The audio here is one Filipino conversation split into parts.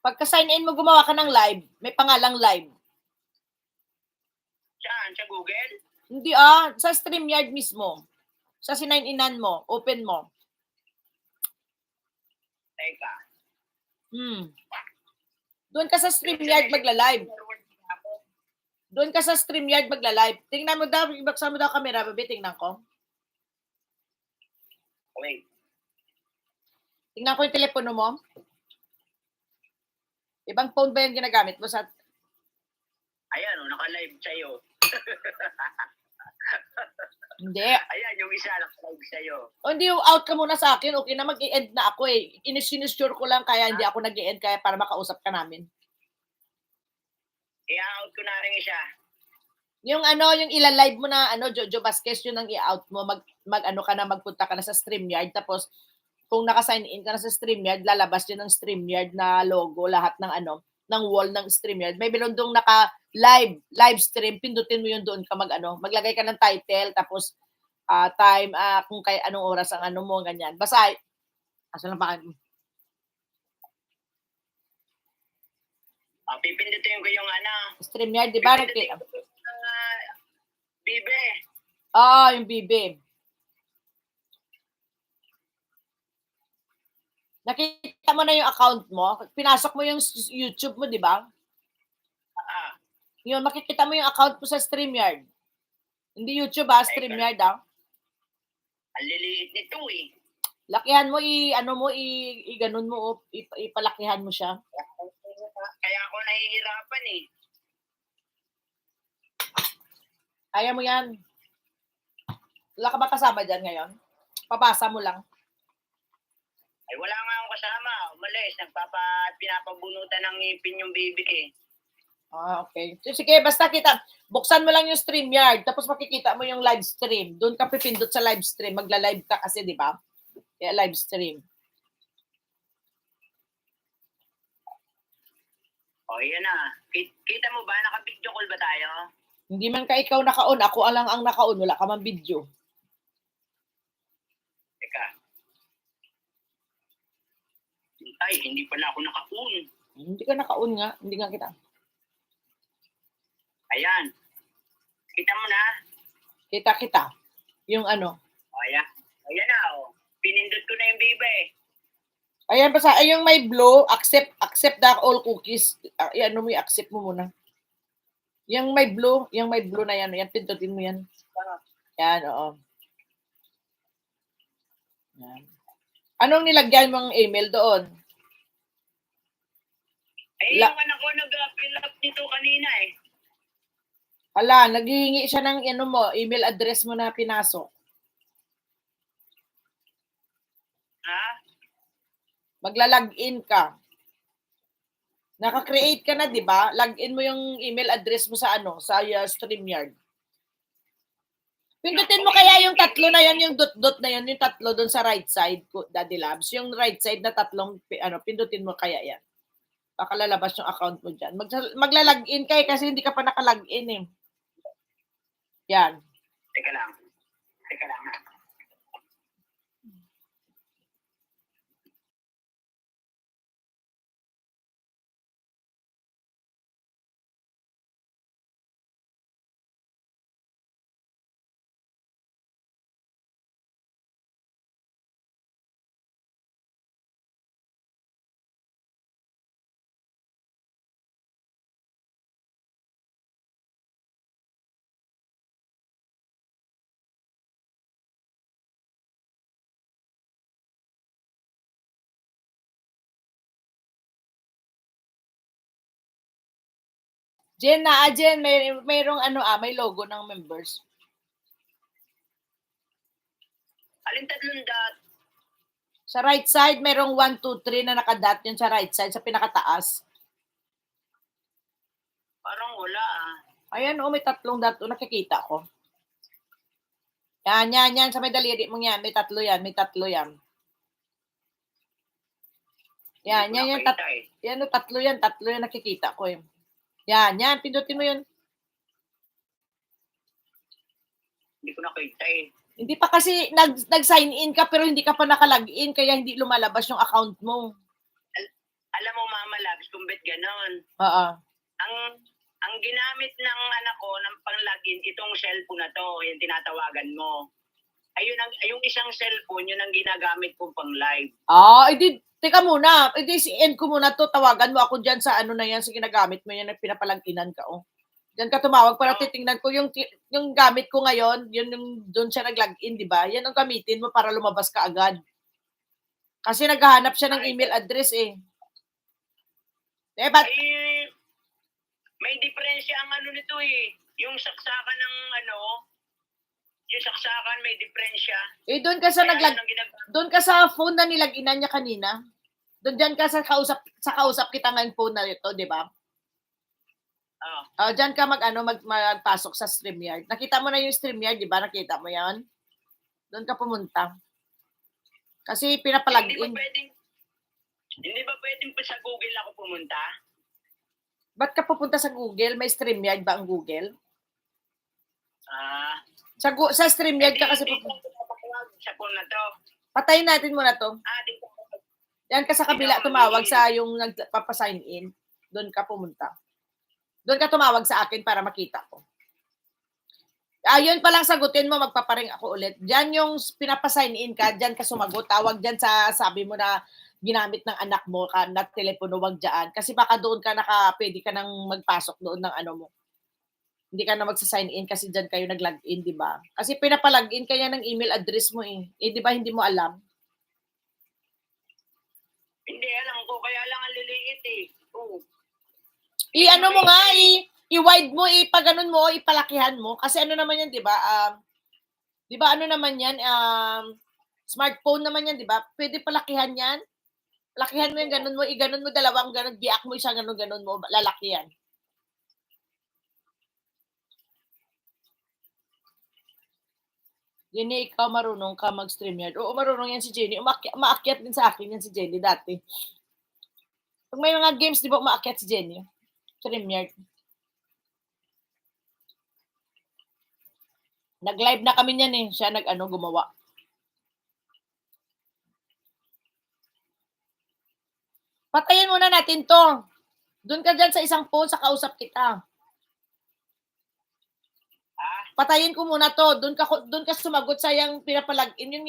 Pagka sign in mo, gumawa ka ng live, may pangalang live. Saan? Sa Google? Hindi sa StreamYard mismo. Sa sinign-inan mo, open mo. Teka. Doon ka sa StreamYard magla-live. Doon ka sa StreamYard magla-live. Tingnan mo daw, ibaksan mo daw camera, baby, tingnan ko. Wait. Tingnan ko yung telepono mo. Ibang phone ba yung ginagamit mo sa... Ayan, naka-live sa'yo. Hindi. Ayan, yung isa naka-live sa'yo. Hindi, out ka muna sa akin. Okay na, mag-i-end na ako eh. Sinisure ko lang kaya hindi ako nag-i-end kaya para makausap ka namin. I-out ko na rin isa. Yung yung ila-live mo na Jojo Vasquez, yun ang i-out mo. Magpunta ka na sa StreamYard. Tapos, kung naka-sign in ka na sa StreamYard, lalabas yun ng StreamYard na logo, lahat ng ng wall ng StreamYard. May meron doon live stream, pindutin mo yun doon ka maglagay ka ng title, tapos time, kung kay anong oras ang mo, ganyan. Basta, asa lang ba? Pipindutin ko yung StreamYard, di ba? Bibe. Yung Bibe. Nakita mo na yung account mo? Pinasok mo yung YouTube mo, di ba? Yun, makikita mo yung account mo sa StreamYard. Hindi YouTube StreamYard Ang liliit nito eh. Lakihan mo, ganun mo, ipalakihan mo siya. Kaya ako nahihirapan eh. Kaya mo yan. Wala ka ba kasama dyan ngayon? Papasa mo lang. Ay, wala nga akong kasama. Umalis. Pinapabunutan ng ngipin yung baby eh. Okay. So, sige, basta buksan mo lang yung StreamYard, tapos makikita mo yung live stream. Doon ka pipindot sa live stream. Magla-live ka kasi, di ba? Kaya live stream. Yan na. Kita mo ba? Naka-video call ba tayo? Hindi man ka ikaw naka-on. Ako lang ang naka-on. Wala ka man video. Teka. Ay, hindi pala ako naka-on. Hindi ka naka-on nga. Hindi nga kita. Ayan. Kita mo na? Kita. Yung Ayan. Ayan na Pinindot ko na yung biba eh. Ayan, basta, yung may blue, accept the all cookies. Mo i-accept mo muna. Yung may blue na yan, pindutin mo yan. Yan, oo. Yan. Anong nilagyan mong email doon? Yung anak ko nag-fill up nito kanina eh. Naghihingi siya ng email address mo na pinasok. Magla-login ka. Naka-create ka na, di ba? Login mo yung email address mo sa sa StreamYard. Pindutin mo kaya yung tatlo na yan, yung dot na yan, yung tatlo doon sa right side, Daddy Labs. Yung right side na tatlong, pindutin mo kaya yan. Baka lalabas yung account mo dyan. Magla-login ka kasi hindi ka pa naka-login eh. Yan. Teka lang. Jen, mayroong may logo ng members. Alin tatlong dot? Sa right side, mayroong 1, 2, 3 na naka-dot yun sa right side, sa pinakataas. Parang wala Ayan, may tatlong dot. Nakikita ko. Yan. Sa may daliri mong yan. May tatlo yan. Yan. Tatlo yan. Nakikita ko eh. Yan. Pindutin mo yun. Hindi ko nakita eh. Hindi pa kasi nag-sign in ka pero hindi ka pa naka-login kaya hindi lumalabas yung account mo. alam mo Mama Labs kung ba't ganon. Oo. Ang ginamit ng anak ko ng pang-login, itong cellphone na to, yung tinatawagan mo. Ayun yung isang cellphone, yun ang ginagamit kong pang-live. Teka muna. Si-end ko muna to. Tawagan mo ako dyan sa ano na yan, sa ginagamit mo yan, na pinapalangkinan ka, oh. Diyan ka tumawag para titingnan ko yung gamit ko ngayon, yun yung doon siya nag-login, di ba? Yan ang gamitin mo para lumabas ka agad. Kasi naghahanap siya ng email address eh. But, may diferensya ang ano nito eh. Yung saksakan ng yung saksakan may diferensya. Doon ka sa doon ka sa phone na nilaginan niya kanina. Doon diyan ka sa kausap kita ngayong phone na ito, di ba? Diyan ka magpasok sa StreamYard. Nakita mo na yung StreamYard, di ba? Nakita mo 'yan? Doon ka pumunta. Kasi pinapalagin. Hindi ba pwedeng sa Google ako pumunta? Ba't ka pupunta sa Google? May StreamYard ba ang Google? Sa StreamYard ka kasi pupunta. Sa phone na to. Patayin natin muna to. Yan ka sa kabila tumawag sa yung nagpapasign in. Doon ka pumunta. Doon ka tumawag sa akin para makita ko. Yun palang sagutin mo, magpaparing ako ulit. Diyan yung pinapasign in ka, diyan ka sumagot. Tawag diyan sa sabi mo na ginamit ng anak mo na telepono, wag diyan. Kasi baka doon ka pwede ka nang magpasok doon ng ano mo. Hindi ka na magsa-sign in kasi diyan kayo nag-login, di ba? Kasi pinapalogin kaya ng email address mo eh. Di ba hindi mo alam? Hindi, alam ko. Kaya lang ang liliit eh. I-ano mo nga, i-wide mo, ipaganon mo, ipalakihan mo. Kasi ano naman yan, di ba? Di ba ano naman yan? Smartphone naman yan, di ba? Pwede palakihan yan. Lakihan mo yung ganon mo, i-ganon mo dalawang ganon, biak mo isang ganon mo, lalaki yan. Jenny, ikaw marunong ka mag-StreamYard. Oo, marunong yan si Jenny. Umaakyat din sa akin yan si Jenny dati. Pag may mga games, di ba umaakyat si Jenny? StreamYard. Nag-live na kami niyan eh. Siya gumawa. Patayin muna natin to. Doon ka dyan sa isang phone sa kausap kita. Patayin ko muna to. Doon ka sumagot sa yung pinapalagin. Yung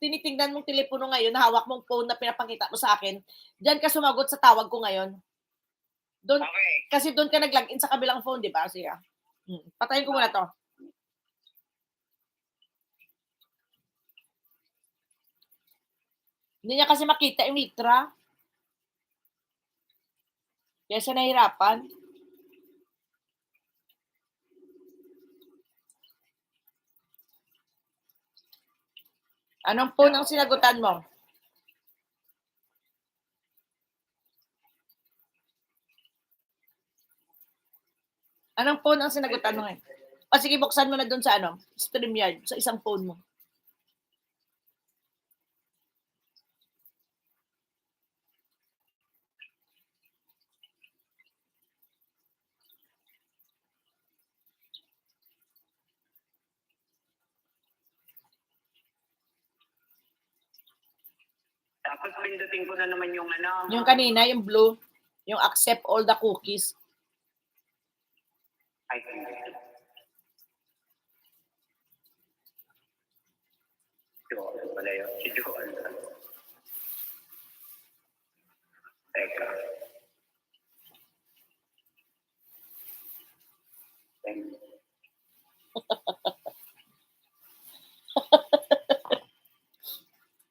tinitingnan mong telepono ngayon, hawak mong phone na pinapakita mo sa akin. Diyan ka sumagot sa tawag ko ngayon. Doon, okay. Kasi doon ka nag-login sa kabilang phone, di ba? Sige. Patayin ko muna to. Hindi niya kasi makita yung litra. Kaya siya nahirapan. Anong phone ang sinagutan mo? Anong phone ang sinagutan mo ngayon? O sige, buksan mo na doon sa StreamYard, sa isang phone mo. Tapos pindutin ko na naman yung Yung kanina, yung blue. Yung accept all the cookies. Ay, Joel pala yun. Si Joel. Teka.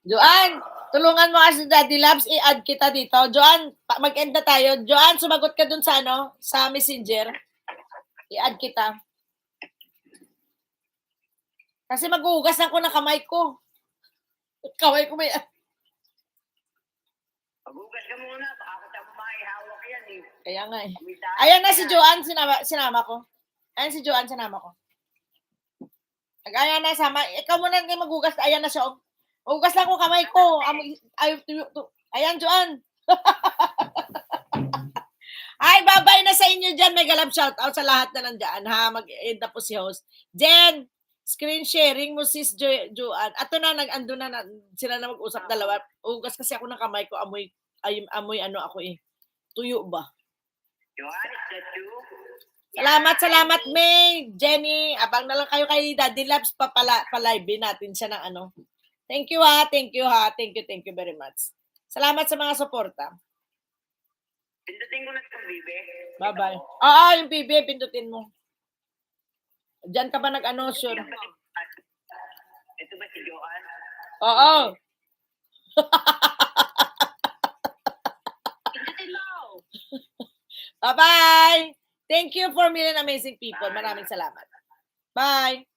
Joanne, tulungan mo kasi Daddy Labs, i-add kita dito. Joanne, mag-end na tayo. Joanne, sumagot ka dun sa sa Messenger. I-add kita. Kasi maghuhugas ako ng kamay ko. Kamay ko may... Maghugas ka muna, baka ka mahihawak yan eh. Kaya nga eh. Ayan na si Joanne, sinama ko. Ayan si Joanne, sinama ko. Ayan na, sama. Ikaw muna na maghugas. Ayan na siya. Hugas lang ko kamay ko. Ayan, Joanne. Ay, babay na sa inyo dyan. Mega love shoutout sa lahat na nandyan. Mag-end na po si host. Jen, screen sharing mo sis Joanne. Ato na, nag-ando na sila na mag-usap dalawa. Hugas kasi ako ng kamay ko. Amoy amoy ano ako eh. Tuyo ba? Johan, is that you? Salamat, May, Jenny. Abang na lang kayo kay Daddy Labs, pa-live natin siya ng ano. Thank you ha. Thank you very much. Salamat sa mga suporta. Pindutin ko na itong bibe. Bye-bye. Yung PB, pindutin mo. Diyan ka ba nag-ano, sure? Ito ba si Johan? Oo. Pindutin mo! Bye-bye. Thank you for million amazing people. Maraming salamat. Bye.